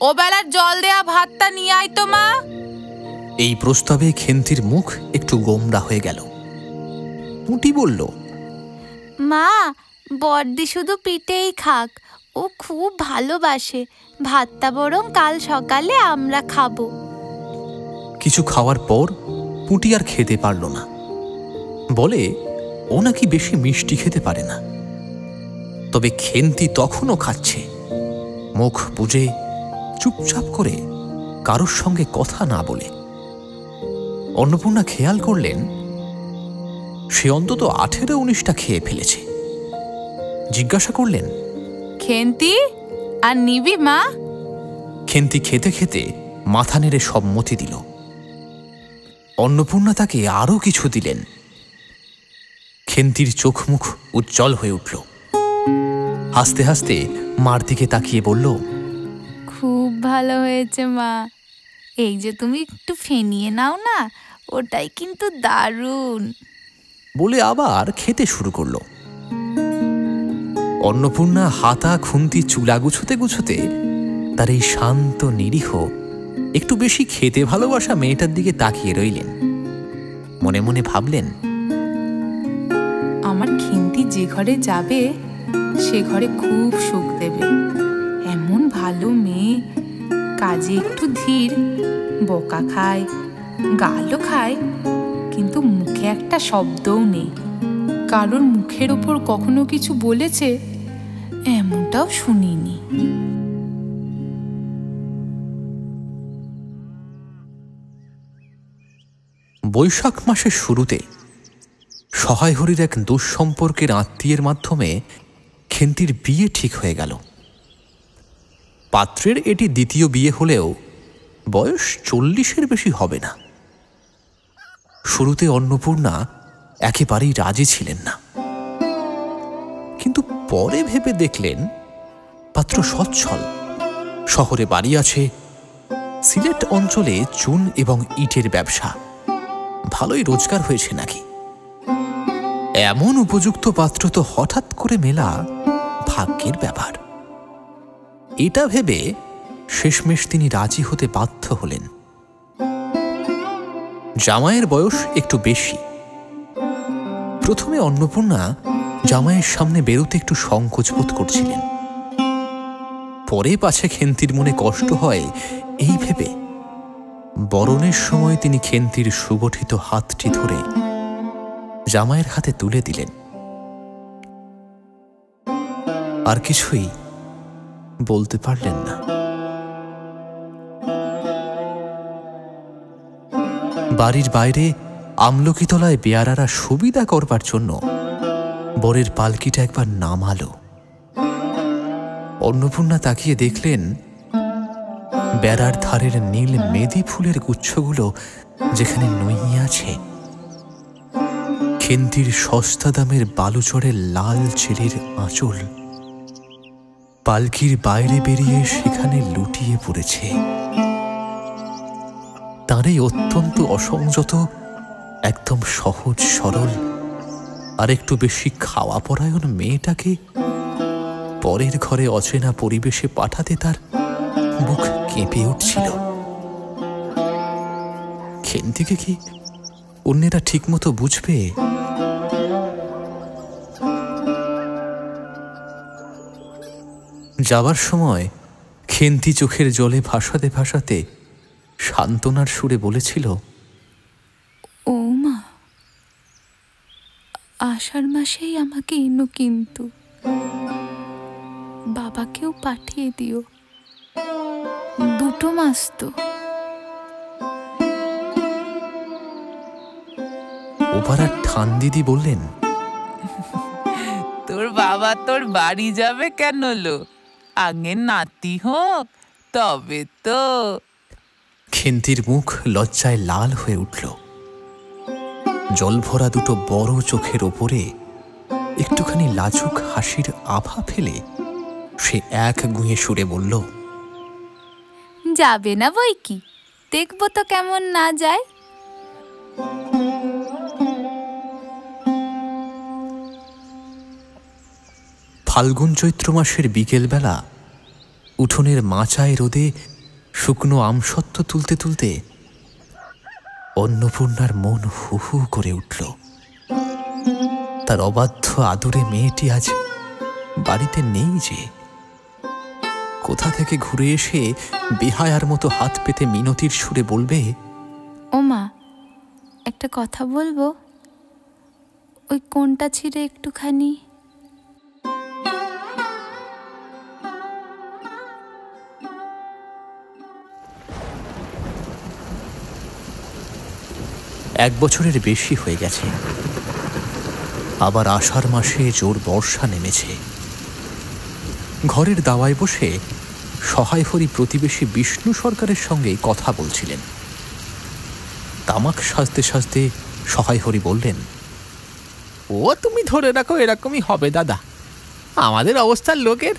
[SPEAKER 4] ও বেলার জল দেয়া ভাতটা নিয়ে আয় তো মা।
[SPEAKER 2] এই প্রস্তাবে খেন্তির মুখ একটু গোমড়া হয়ে গেল। পুঁটি বলল,
[SPEAKER 5] মা, বড়দি শুধু পিঠেই খাক, ও খুব ভালোবাসে। ভাতটা বরং কাল সকালে আমরা খাবো।
[SPEAKER 2] কিছু খাওয়ার পর পুঁটি আর খেতে পারল না। বলে ও নাকি বেশি মিষ্টি খেতে পারে না। তবে খেন্তি তখনও খাচ্ছে, মুখ বুজে চুপচাপ করে, কারোর সঙ্গে কথা না বলে। অন্নপূর্ণা খেয়াল করলেন সে অন্তত 18-19টা খেয়ে ফেলেছে। জিজ্ঞাসা করলেন,
[SPEAKER 4] খেন্তি আর নিবি মা?
[SPEAKER 2] খেন্তি খেতে খেতে মাথা নেড়ে সম্মতি দিল। অন্নপূর্ণা তাকে আরও কিছু দিলেন। খেন্তির চোখ মুখ উজ্জ্বল হয়ে উঠল। হাসতে হাসতে মার দিকে তাকিয়ে বলল,
[SPEAKER 5] খুব ভালো হয়েছে মা। এই যে তুমি একটু ফেনিয়ে নাও না, ওটাই কিন্তু দারুণ।
[SPEAKER 2] বলে আবার খেতে শুরু করল। অন্নপূর্ণা হাতা খুন্তি চুলা গুছোতে গুছোতে তার এই শান্ত নিরীহ একটু বেশি খেতে ভালোবাসা মেয়েটার দিকে তাকিয়ে রইলেন। মনে মনে ভাবলেন,
[SPEAKER 4] আমার খেন্তি যে ঘরে যাবে সে ঘরে খুব সুখ দেবে। এমন ভালো মেয়ে, কাজে একটু ধীর, বকা খায়, গালও খায়, কিন্তু মুখে একটা শব্দও নেই। কারোর মুখের ওপর কখনো কিছু বলেছে এমনটাও শুনিনি।
[SPEAKER 2] বৈশাখ মাসের শুরুতে সহায় হরির এক দুঃসম্পর্কের আত্মীয়ের মাধ্যমে খেন্তির বিয়ে ঠিক হয়ে গেল। পাত্রের এটি দ্বিতীয় বিয়ে হলেও বয়স 40-এর বেশি হবে না। শুরুতে অন্নপূর্ণা একেবারেই রাজি ছিলেন না, কিন্তু পরে ভেবে দেখলেন পাত্র সচ্ছল, শহরে বাড়ি আছে, সিলেট অঞ্চলে চুন এবং ইটের ব্যবসা, ভালোই রোজগার হয়েছে নাকি। এমন উপযুক্ত পাত্র তো হঠাৎ করে মেলা ভাগ্যের ব্যাপার। এটা ভেবে শেষমেশ তিনি রাজি হতে বাধ্য হলেন। জামাইয়ের বয়স একটু বেশি। প্রথমে অন্নপূর্ণা জামাইয়ের সামনে বেরোতে একটু সংকোচ বোধ করছিলেন। পরে পাছে খেন্তির মনে কষ্ট হয় এই ভেবে বরণের সময় তিনি খেন্তির সুগঠিত হাতটি ধরে জামাইয়ের হাতে তুলে দিলেন। আর কিছুই বলতে পারলেন না। বাড়ির বাইরে আমলকিতলায় বেয়ারারা সুবিধা করবার জন্য বরের পালকিটা একবার নামালো। অন্নপূর্ণা তাকিয়ে দেখলেন বেড়ার ধারের নীল মেদি ফুলের গুচ্ছগুলো যেখানে নইয়ে আছে, খেন্তির সস্তা দামের বালুচরের লাল চেলির আঁচল পালকির বাইরে বেরিয়ে সেখানে লুটিয়ে পড়েছে। তার এই অত্যন্ত অসংযত, একদম সহজ সরল আর একটু বেশি খাওয়া পরায়ণ মেয়েটাকে পরের ঘরে অচেনা পরিবেশে পাঠাতে তার বুক কেঁপে উঠছিল। খেন্তিকে কি অন্যেরা ঠিকমতো বুঝবে? যাবার সময় খেন্তি চোখের জলে ভাসাতে ভাসাতে সান্ত্বনার সুরে বলেছিল,
[SPEAKER 4] ও মা, আষাঢ় মাসেই আমাকে এনো, কিন্তু বাবাকেও পাঠিয়ে দিও, 2 মাস তো।
[SPEAKER 2] ওপাড়ার ঠান দিদি বললেন,
[SPEAKER 7] তোর বাবা তোর বাড়ি যাবে কেন লো? আগে নাতি হোক তবে তো।
[SPEAKER 2] খেন্তির মুখ লজ্জায় লাল হয়ে উঠল। জলভরা দুটো বড় চোখের ওপরে একটুখানি লাজুক হাসির আভা ফেলে সে এক গুঁয়ে সুরে বলল,
[SPEAKER 5] যাবে না বই কি, দেখবো তো কেমন না যায়।
[SPEAKER 2] ফাল্গুন চৈত্র মাসের বিকেলবেলা উঠোনের মাচায় রোদে শুকনো আমসত্ত্ব তুলতে তুলতে অন্নপূর্ণার মন হু হু করে উঠল। তার অবাধ্য আদরে মেয়েটি আজ বাড়িতে নেই যে। কোথা থেকে ঘুরে এসে বেহায়ার মতো হাত পেতে মিনতির সুরে বলবে,
[SPEAKER 5] ও মা, একটা কথা বলবো? ওই কোনটা ছিঁড়ে একটুখানি।
[SPEAKER 2] এক বছরের বেশি হয়ে গেছে। আবার আষাঢ় মাসে জোর বর্ষা নেমেছে। ঘরের দাওয়ায় বসে সহায় হরি প্রতিবেশী বিষ্ণু সরকারের সঙ্গে কথা বলছিলেন। তামাক সাজতে সাজতে সহায় হরি বললেন,
[SPEAKER 6] ও তুমি ধরে রাখো এরকমই হবে দাদা। আমাদের অবস্থার লোকের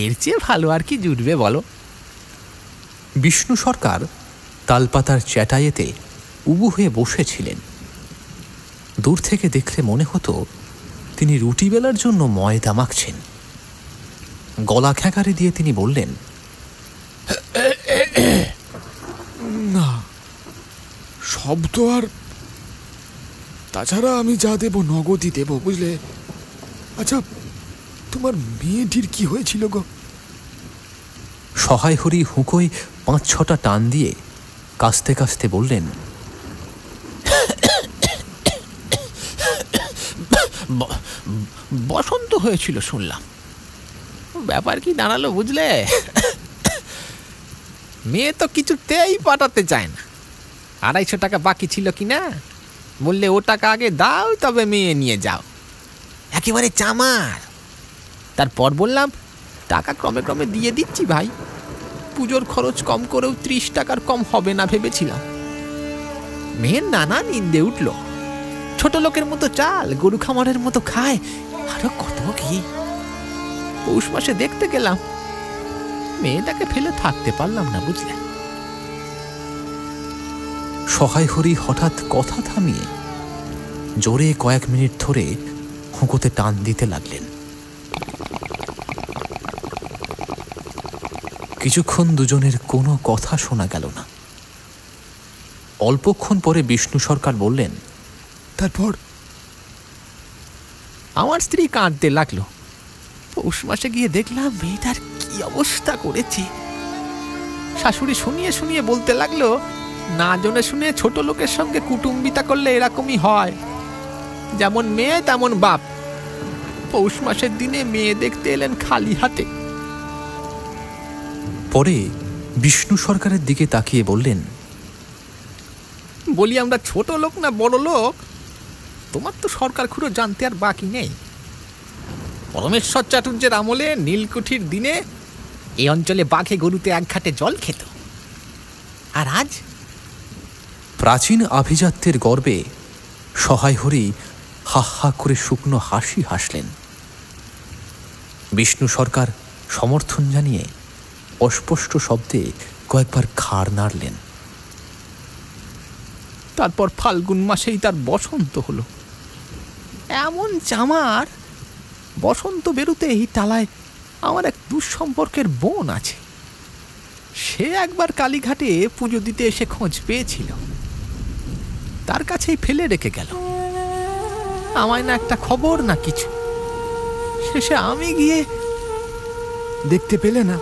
[SPEAKER 6] এর চেয়ে ভালো আর কি জুটবে বলো।
[SPEAKER 2] বিষ্ণু সরকার তালপাতার চ্যাটাইয়েতে উবু হয়ে বসেছিলেন। দূর থেকে দেখলে মনে হতো তিনি রুটি বেলার জন্য ময়দা মাখছেন। গলা খ্যাঁকারে দিয়ে তিনি বললেন,
[SPEAKER 8] না, সব তো আর, তাছাড়া আমি যা দেব নগদই দেব, বুঝলে? আচ্ছা, তোমার মেয়েটির কি হয়েছিল গো?
[SPEAKER 2] সহায় হরি হুঁকোয় 5-6টা টান দিয়ে কাস্তে কাস্তে বললেন,
[SPEAKER 6] বসন্ত হয়েছিল শুনলাম। ব্যাপার কি দাঁড়ালো বুঝলে? মেয়ে তো কিছুতেই পাঠাতে চায় না। 250 টাকা বাকি ছিল কিনা, বললে ও টাকা আগে দাও তবে মেয়ে নিয়ে যাও। একেবারে চামার। তারপর বললাম টাকা ক্রমে ক্রমে দিয়ে দিচ্ছি ভাই, পুজোর খরচ কম করেও 30 টাকার কম হবে না ভেবেছিলাম। মেয়ের নানা নিন্দে উঠল, ছোট লোকের মতো চাল, গরু খামারের মতো খায়, আরো কত কি। পৌষ মাসে দেখতে গেলাম, মেয়েটাকে ফেলে থাকতে পারলাম না বুঝলে।
[SPEAKER 2] সহায় হরি হঠাৎ কথা থামিয়ে জোরে কয়েক মিনিট ধরে হুঁকোতে টান দিতে লাগলেন। কিছুক্ষণ দুজনের কোনো কথা শোনা গেল না। অল্পক্ষণ পরে বিষ্ণু সরকার বললেন,
[SPEAKER 8] তারপর?
[SPEAKER 6] আমার স্ত্রী কাঁদতে লাগলো। পৌষ মাসে গিয়ে দেখলাম মেয়েটার কি অবস্থা করেছে। শাশুড়ি শুনিয়ে শুনিয়ে বলতে লাগলো, না জনে শুনে ছোট লোকের সঙ্গে কুটুম্বিতা করলে এরকমই হয়, যেমন মেয়ে তেমন বাপ। পৌষ মাসের দিনে মেয়ে দেখতে এলেন খালি হাতে।
[SPEAKER 2] পরে বিষ্ণু সরকারের দিকে তাকিয়ে বললেন,
[SPEAKER 6] বলি আমরা ছোট লোক না বড় লোক, তোমার তো সরকার খুঁড়ো জানতে আর বাকি নেই। পরমেশ্বর চাটুর্যের আমলে নীলকুঠির দিনে এই অঞ্চলে বাঘে গরুতে এক ঘাটে জল খেত, আর আজ?
[SPEAKER 2] প্রাচীন আভিজাত্যের গর্বে সহায় হরি হা হা করে শুকনো হাসি হাসলেন। বিষ্ণু সরকার সমর্থন জানিয়ে অস্পষ্ট শব্দে কয়েকবার ঘাড় নাড়লেন।
[SPEAKER 6] তারপর ফাল্গুন মাসেই তার বসন্ত হলো। এমন চামার, বসন্ত বেরোতে এই টালায় আমার এক দুঃসম্পর্কের বোন আছে। সে একবার কালীঘাটে পুজো দিতে এসে খোঁজ পেয়েছিল, তার কাছেই ফেলে রেখে গেল। আমায় না একটা খবর না কিছু। শেষে আমি গিয়ে
[SPEAKER 8] দেখতে পেলে না?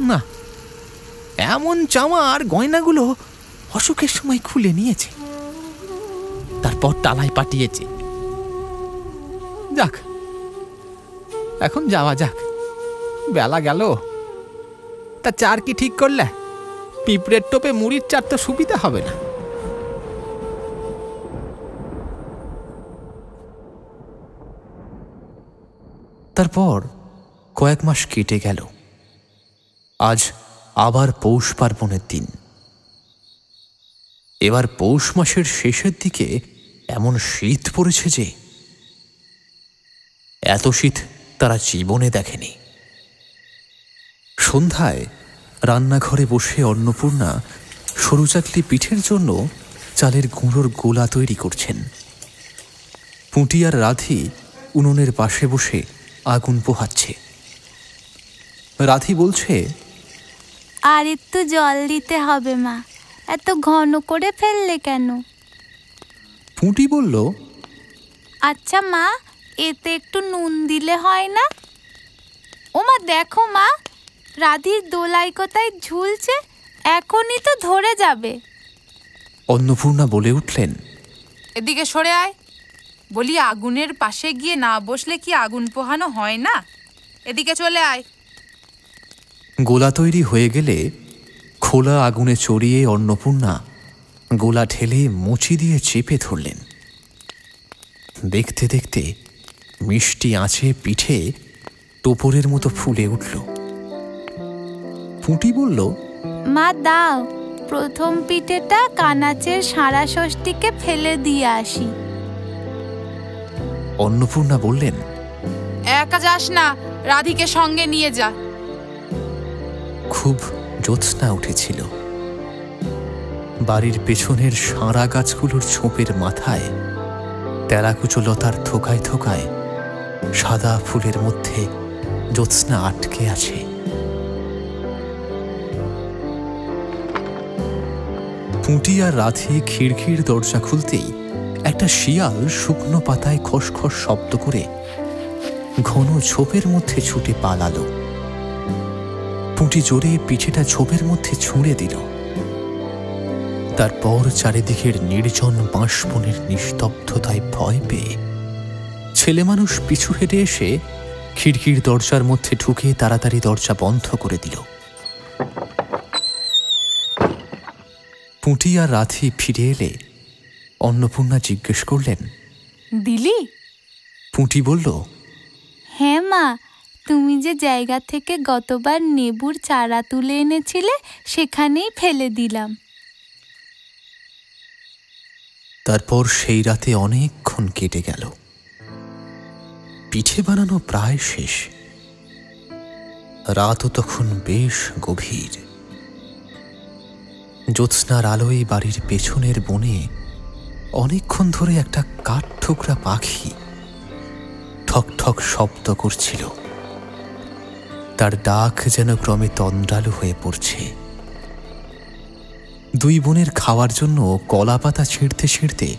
[SPEAKER 6] না, এমন চামার গয়নাগুলো অসুখের সময় খুলে নিয়েছে, তারপর টালায় পাঠিয়েছে। যাক, এখন যাওয়া যাক, বেলা গেল। তা চার কি ঠিক করলে? পিঁপড়ের টোপে মুড়ির চার তো সুবিধা হবে না।
[SPEAKER 2] তারপর কয়েক মাস কেটে গেল। আজ আবার পৌষ পার্বণের দিন। এবার পৌষ মাসের শেষের দিকে এমন শীত পড়েছে যে এত শীত তারা জীবনে দেখেনি। সন্ধ্যায় রান্নাঘরে বসে অন্নপূর্ণা সরু চাকলি পিঠের জন্য চালের গুঁড়োর গোলা তৈরি করছেন। পুঁটি আর রাধি উনুনের পাশে বসে আগুন পোহাচ্ছে। রাধি বলছে,
[SPEAKER 5] আর একটু জল দিতে হবে মা, এত ঘন করে ফেললে কেন?
[SPEAKER 2] পুঁটি বলল,
[SPEAKER 5] আচ্ছা মা, এতে একটু নুন দিলে হয় না? ও মা দেখো মা, রাধির দোলাই কোথায় ঝুলছে, এখনই তো ধরে যাবে।
[SPEAKER 2] অন্নপূর্ণা বলে উঠলেন,
[SPEAKER 4] এদিকে সরে আয়। বলি, আগুনের পাশে গিয়ে না বসলে কি আগুন পোহানো হয় না? এদিকে চলে আয়।
[SPEAKER 2] গোলা তৈরি হয়ে গেলে খোলা আগুনে চড়িয়ে অন্নপূর্ণা গোলা ঢেলে মুচি দিয়ে চেপে ধরলেন। দেখতে দেখতে মিষ্টি আঁচে পিঠে টোপরের মতো ফুলে উঠল। পুঁটি বলল,
[SPEAKER 5] মা দাও, প্রথম পিঠেটা কানাচের সারা ষষ্ঠীকে ফেলে দিয়ে আসি।
[SPEAKER 2] অন্নপূর্ণা বললেন,
[SPEAKER 4] একা যাস না, রাধিকে সঙ্গে নিয়ে যা।
[SPEAKER 2] খুব জ্যোৎস্না উঠেছিল। বাড়ির পেছনের সাঁড়া গাছগুলোর ছোপের মাথায় তেলাকুচো লতার থোকায় থোকায় সাদা ফুলের মধ্যে জ্যোৎস্না আটকে আছে। পুঁটি আর রাধি খিড়খিড় দরজা খুলতেই একটা শিয়াল শুকনো পাতায় খসখস শব্দ করে ঘন ঝোপের মধ্যে ছুটে পালালো। পুঁটি জোরে পিঠেটা ঝোপের মধ্যে ছুঁড়ে দিল। তারপর চারিদিকের নির্জন বাঁশবনের নিস্তব্ধতায় ভয় পেয়ে ছেলে মানুষ পিছু হেঁটে এসে খিড়কির দরজার মধ্যে ঢুকে তাড়াতাড়ি দরজা বন্ধ করে দিল। পুঁটি আর রাধি ফিরে এলে অন্নপূর্ণা জিজ্ঞেস করলেন,
[SPEAKER 4] দিলি?
[SPEAKER 2] পুঁটি বলল,
[SPEAKER 5] হ্যাঁ মা, তুমি যে জায়গা থেকে গতবার নেবুর চারা তুলে এনেছিলে সেখানেই ফেলে দিলাম।
[SPEAKER 2] তারপর সেই রাতে অনেকক্ষণ কেটে গেল। পিঠে বানানো প্রায় শেষ। রাতও তখন বেশ গভীর। জ্যোৎস্নার আলোয় বাড়ির পেছনের বনে অনেকক্ষণ ধরে একটা কাঠঠোকরা পাখি ঠক ঠক শব্দ করছিল। তার ডাক যেন ক্রমে তন্দ্রালু হয়ে পড়ছে। দুই বোনের খাওয়ার জন্য কলা পাতা ছিঁড়তে ছিঁড়তে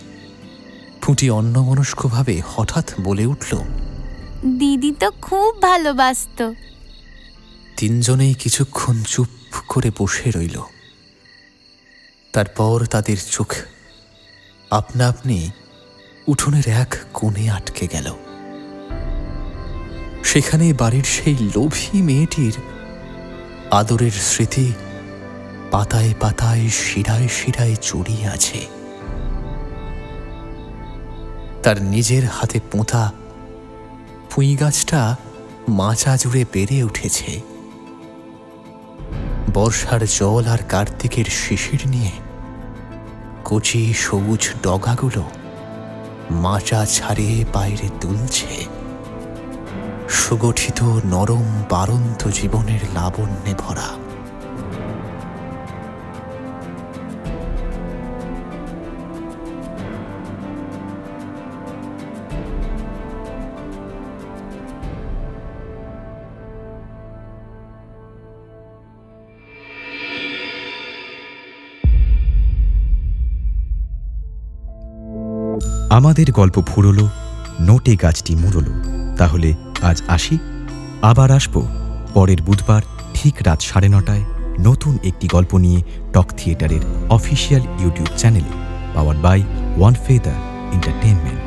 [SPEAKER 2] পুঁটি অন্যমনস্কভাবে হঠাৎ বলে উঠল,
[SPEAKER 5] দিদি তো খুব ভালোবাসতো।
[SPEAKER 2] তিনজনেই কিছুক্ষণ চুপ করে বসে রইল। তারপর তাদের চোখ আপনা আপনি উঠোনের এক কোণে আটকে গেল। সেখানে বাড়ির সেই লোভী মেয়েটির আদরের স্মৃতি পাতায় পাতায় শিরায় শিরায় জড়িয়ে আছে। তার নিজের হাতে পোঁতা পুঁই গাছটা মাচা জুড়ে বেড়ে উঠেছে। বর্ষার জল আর কার্তিকের শিশির নিয়ে কচি সবুজ ডগাগুলো মাচা ছাড়িয়ে বাইরে তুলছে সুগঠিত নরম বারন্ত জীবনের লাবণ্যে ভরা।
[SPEAKER 1] আমাদের গল্প ফুরলো, নোটে গাছটি মুড়লো। তাহলে আজ আসি, আবার আসবো পরের বুধবার ঠিক রাত 9:30টায় নতুন একটি গল্প নিয়ে টক থিয়েটারের অফিসিয়াল ইউটিউব চ্যানেলে, powered by one feather entertainment.